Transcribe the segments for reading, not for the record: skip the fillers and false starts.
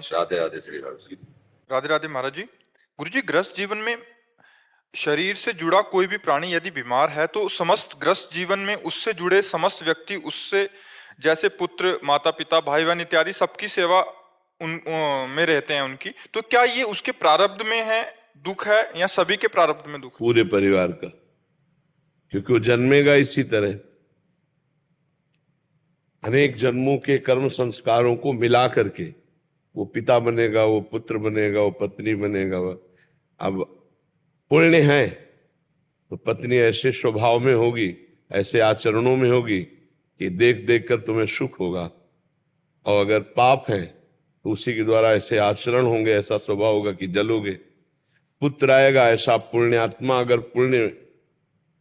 राधे राधे श्री राम जी। राधे राधे महाराज जी। गुरु जी, गृहस्थ जीवन में शरीर से जुड़ा कोई भी प्राणी यदि बीमार है तो समस्त गृहस्थ जीवन में उससे जुड़े समस्त व्यक्ति उससे जैसे पुत्र, माता पिता, भाई बहन इत्यादि सबकी सेवा में रहते हैं उनकी। तो क्या ये उसके प्रारब्ध में है दुख है या सभी के प्रारब्ध में दुख है? पूरे परिवार का, क्योंकि वो जन्मेगा इसी तरह। अनेक जन्मों के कर्म संस्कारों को मिला करके वो पिता बनेगा, वो पुत्र बनेगा, वो पत्नी बनेगा। अब पुण्य है तो पत्नी ऐसे स्वभाव में होगी, ऐसे आचरणों में होगी कि देख देख कर तुम्हें सुख होगा, और अगर पाप है तो उसी के द्वारा ऐसे आचरण होंगे, ऐसा स्वभाव होगा कि जलोगे। पुत्र आएगा ऐसा पुण्यात्मा, अगर पुण्य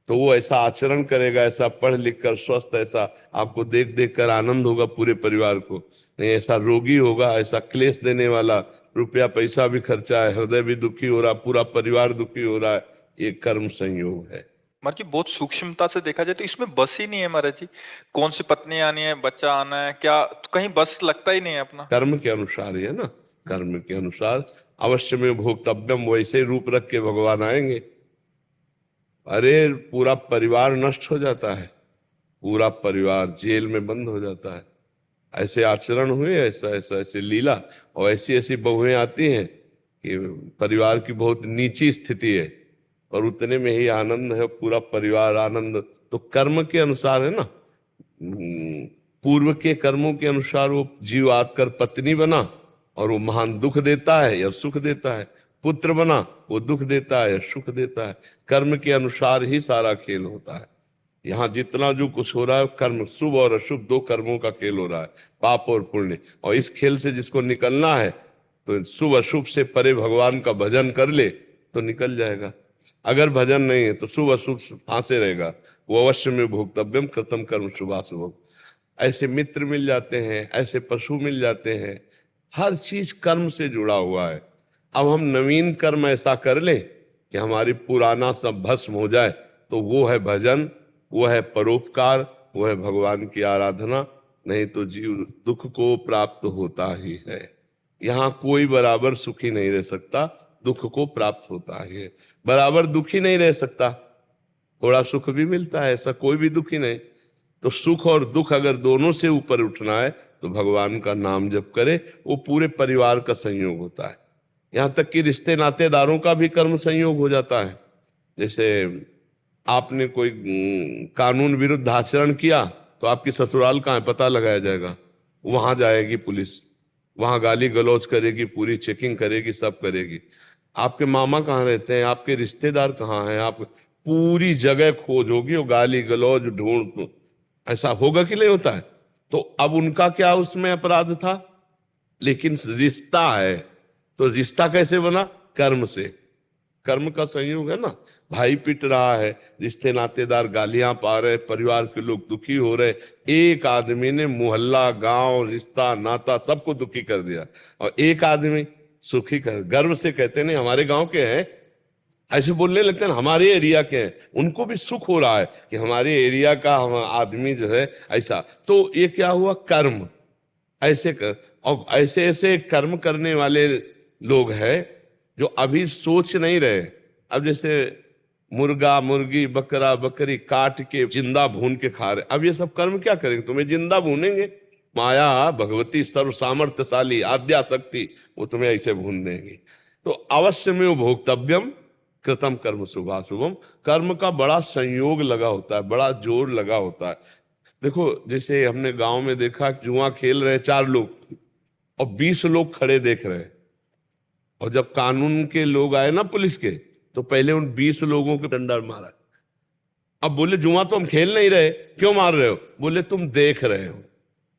तो वो ऐसा आचरण करेगा, ऐसा पढ़ लिख कर स्वस्थ, ऐसा आपको देख देख कर आनंद होगा पूरे परिवार को। नहीं ऐसा रोगी होगा, ऐसा क्लेश देने वाला, रुपया पैसा भी खर्चा है, हृदय भी दुखी हो रहा, पूरा परिवार दुखी हो रहा है, ये कर्म संयोग है। महाराज जी, बहुत सूक्ष्मता से देखा जाए तो इसमें बस ही नहीं है महाराज जी। कौन सी पत्नी आनी है, बच्चा आना है, क्या तो कहीं बस लगता ही नहीं है अपना। कर्म के अनुसार ही है ना, कर्म के अनुसार अवश्य में भोक्तव्यम, वैसे रूप रख के भगवान आएंगे। अरे पूरा परिवार नष्ट हो जाता है, पूरा परिवार जेल में बंद हो जाता है। ऐसे आचरण हुए, ऐसा ऐसा ऐसे लीला, और ऐसी ऐसी बहुएं आती हैं कि परिवार की बहुत नीची स्थिति है और उतने में ही आनंद है, पूरा परिवार आनंद। तो कर्म के अनुसार है ना, पूर्व के कर्मों के अनुसार वो जीव आकर पत्नी बना और वो महान दुख देता है या सुख देता है, पुत्र बना वो दुख देता है या सुख देता है। कर्म के अनुसार ही सारा खेल होता है। यहाँ जितना जो कुछ हो रहा है कर्म, शुभ और अशुभ दो कर्मों का खेल हो रहा है, पाप और पुण्य। और इस खेल से जिसको निकलना है तो शुभ अशुभ से परे भगवान का भजन कर ले तो निकल जाएगा। अगर भजन नहीं है तो शुभ अशुभ फांसे रहेगा। वो अवश्य में भोक्तव्यम कृतम कर्म शुभाशुभम। ऐसे मित्र मिल जाते हैं, ऐसे पशु मिल जाते हैं, हर चीज कर्म से जुड़ा हुआ है। अब हम नवीन कर्म ऐसा कर लें कि हमारी पुराना सब भस्म हो जाए, तो वो है भजन, वो है परोपकार, वो है भगवान की आराधना। नहीं तो जीव दुख को प्राप्त होता ही है। यहाँ कोई बराबर सुखी नहीं रह सकता, दुख को प्राप्त होता ही है। बराबर दुखी नहीं रह सकता, थोड़ा सुख भी मिलता है, ऐसा कोई भी दुखी नहीं। तो सुख और दुख अगर दोनों से ऊपर उठना है तो भगवान का नाम जप करे, वो पूरे परिवार का संयोग होता है। यहाँ तक कि रिश्ते नातेदारों का भी कर्म संयोग हो जाता है। जैसे आपने कोई कानून विरुद्ध आचरण किया तो आपकी ससुराल कहाँ है पता लगाया जाएगा, वहां जाएगी पुलिस, वहां गाली गलौज करेगी, पूरी चेकिंग करेगी, सब करेगी। आपके मामा कहाँ रहते हैं, आपके रिश्तेदार कहाँ हैं, आप पूरी जगह खोज होगी और गाली गलौज ढूंढ। ऐसा होगा कि नहीं होता है? तो अब उनका क्या उसमें अपराध था, लेकिन रिश्ता है तो रिश्ता कैसे बना? कर्म से। कर्म का संयोग है ना। भाई पिट रहा है, रिश्ते नातेदार गालियां पा रहे, परिवार के लोग दुखी हो रहे, एक आदमी ने मोहल्ला, गांव, रिश्ता, नाता सबको दुखी कर दिया, और एक आदमी सुखी कर, गर्व से कहते नहीं हमारे गांव के हैं, ऐसे बोलने लगते हैं हमारे एरिया के हैं। उनको भी सुख हो रहा है कि हमारे एरिया का हम आदमी जो है ऐसा। तो ये क्या हुआ? कर्म। ऐसे कर, और ऐसे ऐसे कर्म करने वाले लोग हैं जो अभी सोच नहीं रहे। अब जैसे मुर्गा, मुर्गी, बकरा, बकरी काट के जिंदा भून के खा रहे, अब ये सब कर्म क्या करेंगे? तुम्हें जिंदा भूनेंगे। माया भगवती सर्व सामर्थ्यशाली आद्या शक्ति, वो तुम्हें ऐसे भून देंगे। तो अवश्य में वो भोक्तव्यम कृतम कर्म शुभाशुभम। कर्म का बड़ा संयोग लगा होता है, बड़ा जोर लगा होता है। देखो जैसे हमने गांव में देखा, जुआ खेल रहे 4 लोग और 20 लोग खड़े देख रहे हैं, और जब कानून के लोग आए ना पुलिस के, तो पहले उन 20 लोगों को डंडा मारा। अब बोले जुआ तो हम खेल नहीं रहे, क्यों मार रहे हो? बोले तुम देख रहे हो।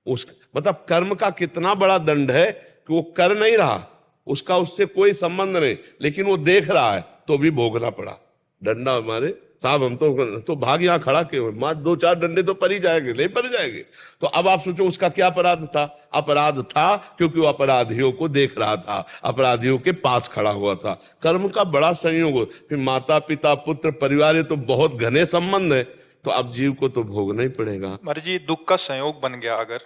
उस मतलब कर्म का कितना बड़ा दंड है कि वो कर नहीं रहा, उसका उससे कोई संबंध नहीं, लेकिन वो देख रहा है तो भी भोगना पड़ा। डंडा मारे साहब, हम तो भाग यहाँ खड़ा के मार, 2-4 डंडे तो पड़ ही जाएंगे, नहीं पड़ जाएंगे। तो अब आप सोचो उसका क्या अपराध था? अपराध था क्योंकि वो अपराधियों को देख रहा था, अपराधियों के पास खड़ा हुआ था। कर्म का बड़ा संयोग हो। फिर माता पिता पुत्र परिवार, ये तो बहुत घने संबंध है। तो अब जीव को तो भोगना ही पड़ेगा। महाराज जी दुख का संयोग बन गया, अगर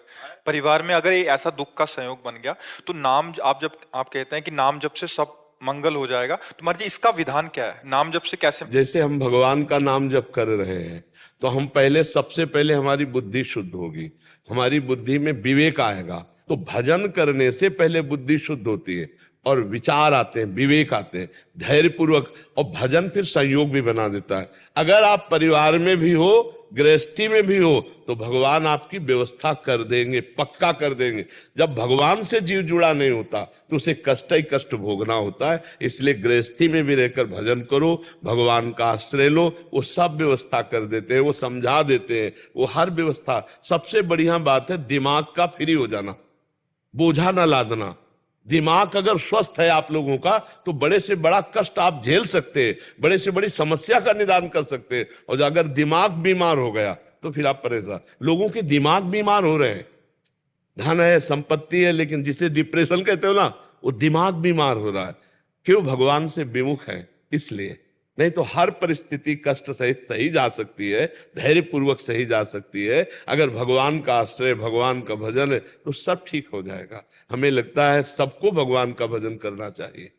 परिवार में अगर ये ऐसा दुख का संयोग बन गया तो नाम, आप कहते हैं कि नाम जप से सब मंगल हो जाएगा, तो महाराज जी इसका विधान क्या है, नाम जप से कैसे? जैसे हम भगवान का नाम जप कर रहे हैं तो हम सबसे पहले हमारी बुद्धि शुद्ध होगी, हमारी बुद्धि में विवेक आएगा। तो भजन करने से पहले बुद्धि शुद्ध होती है और विचार आते हैं, विवेक आते हैं, धैर्य पूर्वक, और भजन फिर संयोग भी बना देता है। अगर आप परिवार में भी हो, गृहस्थी में भी हो, तो भगवान आपकी व्यवस्था कर देंगे, पक्का कर देंगे। जब भगवान से जीव जुड़ा नहीं होता तो उसे कष्ट ही कष्ट भोगना होता है। इसलिए गृहस्थी में भी रहकर भजन करो, भगवान का आश्रय लो, वो सब व्यवस्था कर देते हैं, वो समझा देते हैं, वो हर व्यवस्था। सबसे बढ़िया बात है दिमाग का फ्री हो जाना, बोझा ना लादना। दिमाग अगर स्वस्थ है आप लोगों का तो बड़े से बड़ा कष्ट आप झेल सकते हैं, बड़े से बड़ी समस्या का निदान कर सकते हैं। और अगर दिमाग बीमार हो गया तो फिर आप परेशान। लोगों के दिमाग बीमार हो रहे हैं, धन है, संपत्ति है, लेकिन जिसे डिप्रेशन कहते हो ना, वो दिमाग बीमार हो रहा है। क्यों? भगवान से विमुख है इसलिए। नहीं तो हर परिस्थिति कष्ट सहित सही जा सकती है, धैर्य पूर्वक सही जा सकती है। अगर भगवान का आश्रय, भगवान का भजन है तो सब ठीक हो जाएगा। हमें लगता है सबको भगवान का भजन करना चाहिए,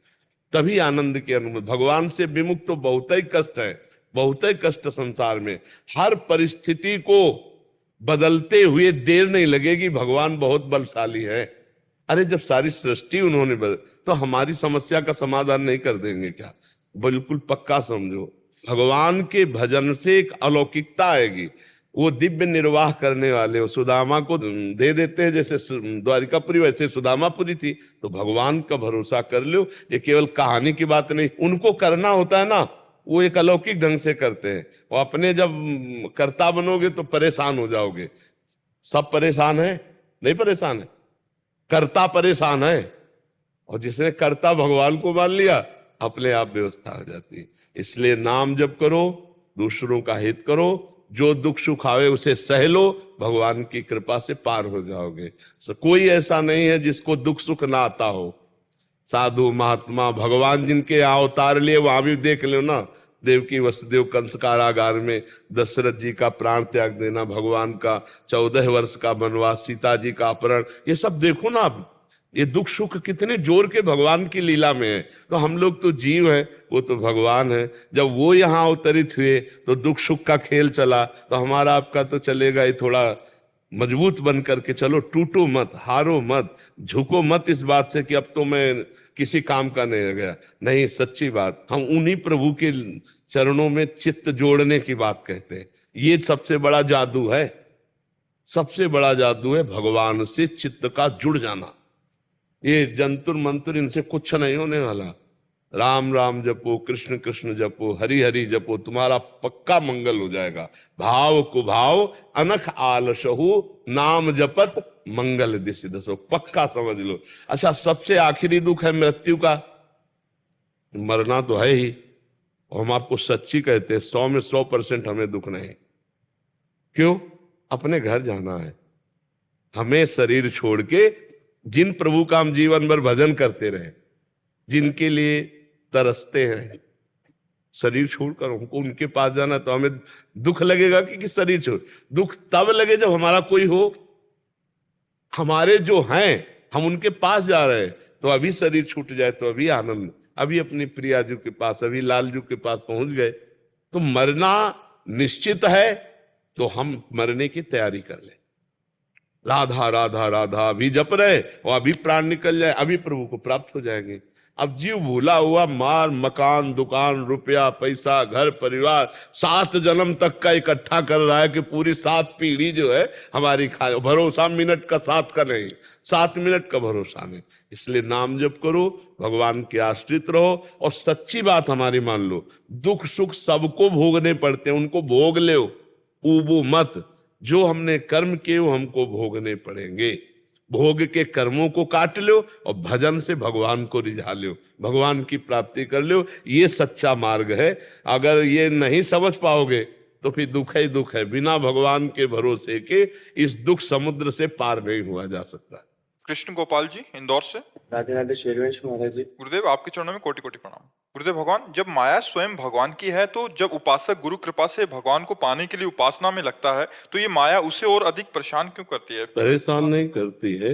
तभी आनंद की अनुभूति। भगवान से विमुख तो बहुत ही कष्ट है, बहुत ही कष्ट संसार में। हर परिस्थिति को बदलते हुए देर नहीं लगेगी, भगवान बहुत बलशाली है। अरे जब सारी सृष्टि उन्होंने बदल, तो हमारी समस्या का समाधान नहीं कर देंगे क्या? बिल्कुल पक्का समझो, भगवान के भजन से एक अलौकिकता आएगी। वो दिव्य निर्वाह करने वाले, वो सुदामा को दे देते हैं, जैसे द्वारिकापुरी वैसे सुदामापुरी थी। तो भगवान का भरोसा कर लो, ये केवल कहानी की बात नहीं। उनको करना होता है ना, वो एक अलौकिक ढंग से करते हैं। वो अपने जब कर्ता बनोगे तो परेशान हो जाओगे। सब परेशान है? नहीं परेशान है, कर्ता परेशान है। और जिसने कर्ता भगवान को मान लिया, अपने आप व्यवस्था हो जाती है। इसलिए नाम जप करो, दूसरों का हित करो, जो दुख सुख आवे उसे सह लो, भगवान की कृपा से पार हो जाओगे। कोई ऐसा नहीं है जिसको दुख सुख ना आता हो। साधु महात्मा भगवान जिनके अवतार लिए, वहां भी देख लो ना, देवकी वसुदेव कंस कारागार में दशरथ जी का प्राण त्याग देना, भगवान का 14 वर्ष का वनवास, सीता जी का अपहरण, ये सब देखो ना आप। ये दुख सुख कितने जोर के भगवान की लीला में है। तो हम लोग तो जीव हैं, वो तो भगवान है। जब वो यहाँ अवतरित हुए तो दुख सुख का खेल चला, तो हमारा आपका तो चलेगा ही। थोड़ा मजबूत बन करके चलो, टूटो मत, हारो मत, झुको मत इस बात से कि अब तो मैं किसी काम का नहीं रह गया। नहीं, सच्ची बात, हम उन्हीं प्रभु के चरणों में चित्त जोड़ने की बात कहते हैं। ये सबसे बड़ा जादू है, सबसे बड़ा जादू है भगवान से चित्त का जुड़ जाना। ये जंतुर मंतुर, इनसे कुछ नहीं होने वाला। राम राम जपो, कृष्ण कृष्ण जपो, हरि हरि जपो, तुम्हारा पक्का मंगल हो जाएगा। भाव कुभाव अनख आलसहु, नाम जपत मंगल दिशि दसो, पक्का समझ लो। अच्छा, सबसे आखिरी दुख है मृत्यु का। मरना तो है ही, और हम आपको सच्ची कहते हैं, 100 में 100% हमें दुख नहीं। क्यों? अपने घर जाना है। हमें शरीर छोड़ के, जिन प्रभु का हम जीवन भर भजन करते रहे, जिनके लिए तरसते हैं, शरीर छोड़कर हमको उनके पास जाना, तो हमें दुख लगेगा कि शरीर छोड़। दुख तब लगे जब हमारा कोई हो, हमारे जो हैं हम उनके पास जा रहे हैं। तो अभी शरीर छूट जाए तो अभी आनंद, अभी अपनी प्रियाजू के पास, अभी लालजू के पास पहुंच गए। तो मरना निश्चित है, तो हम मरने की तैयारी कर ले। राधा राधा राधा अभी जप रहे, और अभी प्राण निकल जाए, अभी प्रभु को प्राप्त हो जाएंगे। अब जीव भूला हुआ माल मकान दुकान रुपया पैसा घर परिवार 7 जन्म तक का इकट्ठा कर रहा है कि पूरी 7 पीढ़ी जो है हमारी खाए। भरोसा मिनट का 7 का नहीं, 7 मिनट का भरोसा नहीं। इसलिए नाम जप करो, भगवान के आश्रित रहो, और सच्ची बात हमारी मान लो, दुख सुख सबको भोगने पड़ते हैं, उनको भोग लो, ऊबो मत। जो हमने कर्म किए वो हमको भोगने पड़ेंगे। भोग के कर्मों को काट लो और भजन से भगवान को रिझा लो, भगवान की प्राप्ति कर लो। ये सच्चा मार्ग है। अगर ये नहीं समझ पाओगे तो फिर दुख ही दुख है। बिना भगवान के भरोसे के इस दुख समुद्र से पार नहीं हुआ जा सकता। कृष्ण गोपाल जी इंदौर से। राधे राधे शेरवंश महाराज जी। गुरुदेव आपके चरणों में कोटि कोटि प्रणाम। गुरुदेव भगवान, जब माया स्वयं भगवान की है तो जब उपासक गुरु कृपा से भगवान को पाने के लिए उपासना में लगता है तो ये माया उसे और अधिक परेशान क्यों करती है? परेशान नहीं करती है।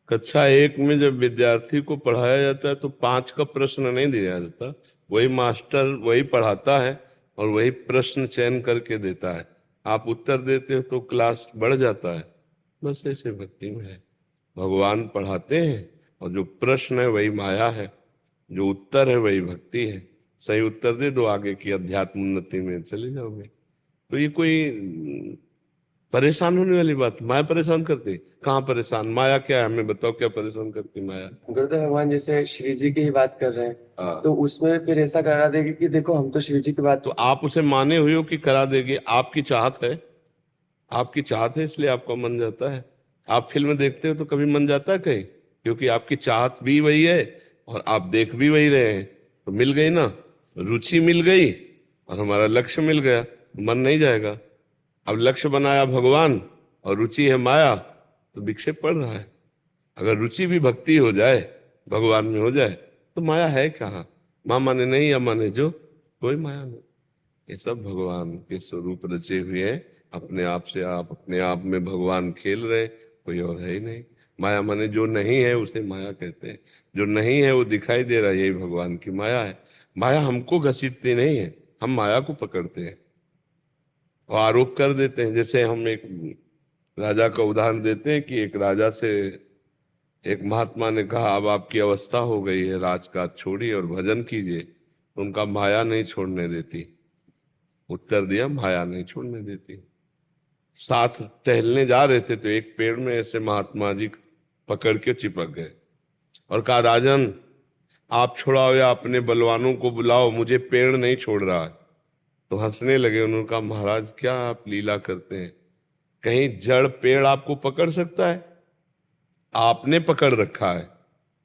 कक्षा 1 में जब विद्यार्थी को पढ़ाया जाता है तो 5 का प्रश्न नहीं दिया जाता, वही मास्टर वही पढ़ाता है और वही प्रश्न चयन करके देता है। आप उत्तर देते हो तो क्लास बढ़ जाता है। बस ऐसे भक्ति में है, भगवान पढ़ाते हैं और जो प्रश्न है वही माया है, जो उत्तर है वही भक्ति है। सही उत्तर दे दो, आगे की अध्यात्म उन्नति में चले जाओगे। तो ये कोई परेशान होने वाली बात, माया परेशान करती? कहाँ परेशान? माया क्या है हमें बताओ, क्या परेशान करती माया? गुरुदेव भगवान जैसे श्री जी की ही बात कर रहे हैं, हाँ। तो उसमें फिर ऐसा करा देगी कि देखो हम तो श्री जी की बात। तो आप उसे माने हुए हो कि करा देगी? आपकी चाहत है, आपकी चाहत है इसलिए आपका मन जाता है। आप फिल्म देखते हो तो कभी मन जाता है कहीं? क्योंकि आपकी चाहत भी वही है और आप देख भी वही रहे हैं, तो मिल गई ना, रुचि मिल गई और हमारा लक्ष्य मिल गया, तो मन नहीं जाएगा। अब लक्ष्य बनाया भगवान और रुचि है माया, तो विक्षेप पड़ रहा है। अगर रुचि भी भक्ति हो जाए, भगवान में हो जाए, तो माया है कहाँ? माँ माने नहीं या माने जो, कोई माया नहीं। ये सब भगवान के स्वरूप रचे हुए हैं। अपने आप से आप अपने आप में भगवान खेल रहे, कोई और है ही नहीं। माया माने जो नहीं है उसे माया कहते हैं, जो नहीं है वो दिखाई दे रहा है, यही भगवान की माया है। माया हमको घसीटती नहीं है, हम माया को पकड़ते हैं और आरोप कर देते हैं। जैसे हम एक राजा का उदाहरण देते हैं कि एक राजा से एक महात्मा ने कहा अब आपकी अवस्था हो गई है, राजकाज छोड़िए और भजन कीजिए। तो उनका माया नहीं छोड़ने देती। उत्तर दिया, माया नहीं छोड़ने देती। साथ टहलने जा रहे थे तो एक पेड़ में ऐसे महात्मा जी पकड़ के चिपक गए और कहा राजन आप छुड़ाओ या अपने बलवानों को बुलाओ, मुझे पेड़ नहीं छोड़ रहा है। तो हंसने लगे। उन्होंने कहा महाराज क्या आप लीला करते हैं, कहीं जड़ पेड़ आपको पकड़ सकता है? आपने पकड़ रखा है।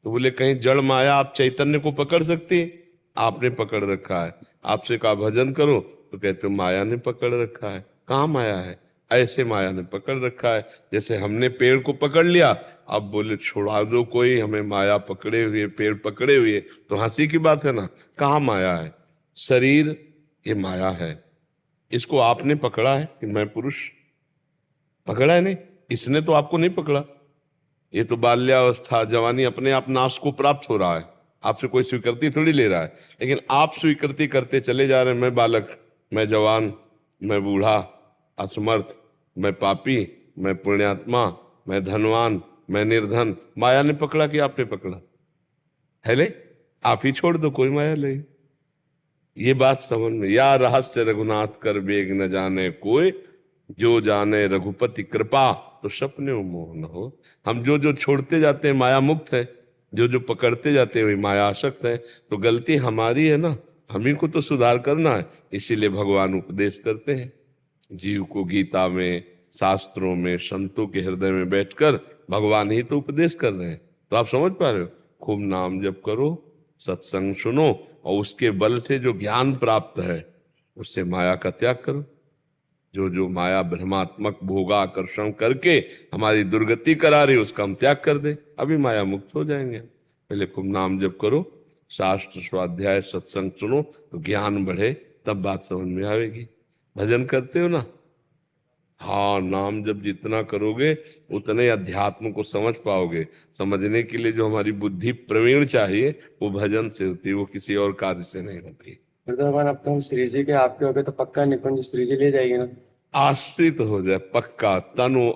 तो बोले कहीं जड़ माया आप चैतन्य को पकड़ सकती है? आपने पकड़ रखा है। आपसे कहा भजन करो तो कहते माया ने पकड़ रखा है। कहाँ माया है? ऐसे माया ने पकड़ रखा है जैसे हमने पेड़ को पकड़ लिया। अब बोले छुड़ा दो कोई, हमें माया पकड़े हुए, पेड़ पकड़े हुए, तो हंसी की बात है ना। कहाँ माया है? शरीर ये माया है, इसको आपने पकड़ा है कि मैं पुरुष? पकड़ा है नहीं, इसने तो आपको नहीं पकड़ा। ये तो बाल्यावस्था जवानी अपने आप नाश को प्राप्त हो रहा है, आपसे कोई स्वीकृति थोड़ी ले रहा है। लेकिन आप स्वीकृति करते चले जा रहे हैं, मैं बालक, मैं जवान, मैं बूढ़ा, असमर्थ, मैं पापी, मैं पुण्यात्मा, मैं धनवान, मैं निर्धन। माया ने पकड़ा कि आपने पकड़ा है? ले आप ही छोड़ दो, कोई माया ले। ये बात समझ में, या रहस्य रघुनाथ कर बेग न जाने कोई, जो जाने रघुपति कृपा तो सपने मोह न हो। हम जो जो छोड़ते जाते हैं माया मुक्त है, जो जो पकड़ते जाते हैं वही माया आसक्त है। तो गलती हमारी है ना, हम ही को तो सुधार करना है। इसीलिए भगवान उपदेश करते हैं जीव को, गीता में, शास्त्रों में, संतों के हृदय में बैठकर भगवान ही तो उपदेश कर रहे हैं। तो आप समझ पा रहे हो? खूब नाम जप करो, सत्संग सुनो और उसके बल से जो ज्ञान प्राप्त है उससे माया का त्याग करो। जो जो माया भ्रमात्मक भोगाकर्षण करके हमारी दुर्गति करा रही उसका हम त्याग कर दे, अभी माया मुक्त हो जाएंगे। पहले खूब नाम जप करो, शास्त्र स्वाध्याय सत्संग सुनो तो ज्ञान बढ़े, तब बात समझ में आएगी। भजन करते हो ना? हाँ, नाम जब जितना करोगे उतने अध्यात्म को समझ पाओगे। समझने के लिए जो हमारी बुद्धि प्रवीण चाहिए वो भजन से होती है, वो किसी और कार्य से नहीं होती। भगवान अब तो हम श्री जी के आपके हो गए तो पक्का निकुंज श्री जी ले जाएगी ना? आश्रित हो जाए पक्का। तनु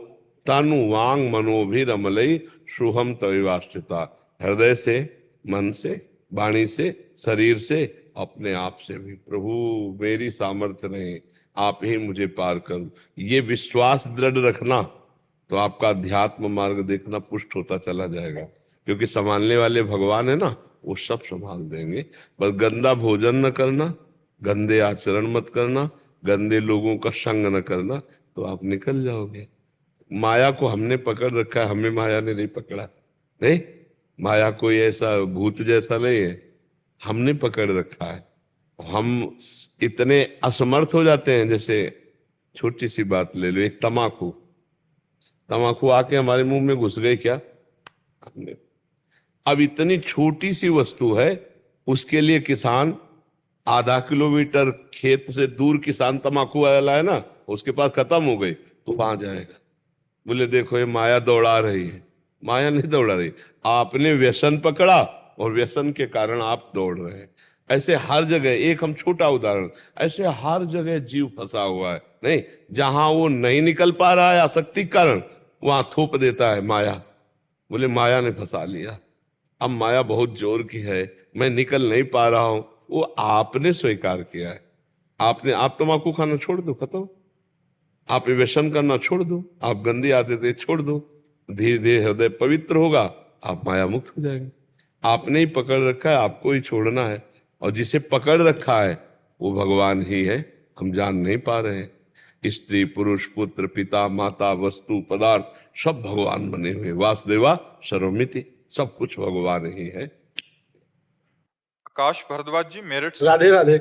तनु वांग मनोभिरमलई शुभम तविवाश्रिता। हृदय से, मन से, वाणी से, शरीर से, अपने आप से भी, प्रभु मेरी सामर्थ्य नहीं, आप ही मुझे पार करो। ये विश्वास दृढ़ रखना तो आपका अध्यात्म मार्ग देखना पुष्ट होता चला जाएगा। क्योंकि संभालने वाले भगवान है ना, वो सब संभाल देंगे। बस गंदा भोजन न करना, गंदे आचरण मत करना, गंदे लोगों का संग न करना, तो आप निकल जाओगे। माया को हमने पकड़ रखा है, हमें माया ने नहीं पकड़ा। नहीं, माया कोई ऐसा भूत जैसा नहीं है, हमने पकड़ रखा है। हम इतने असमर्थ हो जाते हैं। जैसे छोटी सी बात ले लो, एक तमाकू, तमाकू आके हमारे मुंह में घुस गई क्या? हमने। अब इतनी छोटी सी वस्तु है, उसके लिए किसान आधा किलोमीटर खेत से दूर किसान तम्बाकू वाला है ना, उसके पास खत्म हो गई तो वहां जाएगा, बोले देखो ये माया दौड़ा रही है। माया नहीं दौड़ा रही, आपने व्यसन पकड़ा और व्यसन के कारण आप दौड़ रहे हैं। ऐसे हर जगह, एक हम छोटा उदाहरण, ऐसे हर जगह जीव फंसा हुआ है। नहीं, जहां वो नहीं निकल पा रहा है आसक्ति के कारण, वहां थोप देता है माया, बोले माया ने फंसा लिया, अब माया बहुत जोर की है, मैं निकल नहीं पा रहा हूं। वो आपने स्वीकार किया है, आप तम्बाकू खाना छोड़ दो, खत्म। आप व्यसन करना छोड़ दो, आप गंदी आदतें छोड़ दो, धीरे धीरे हृदय पवित्र होगा, आप माया मुक्त हो जाएंगे। आपने ही पकड़ रखा है, आपको ही छोड़ना है, और जिसे पकड़ रखा है वो भगवान ही है, हम जान नहीं पा रहे हैं। स्त्री पुरुष पुत्र पिता माता वस्तु पदार्थ सब भगवान बने हुए, वासुदेवा सर्वमिति, सब कुछ भगवान ही है। आकाश भारद्वाज जी, मेरठ से। राधे राधे।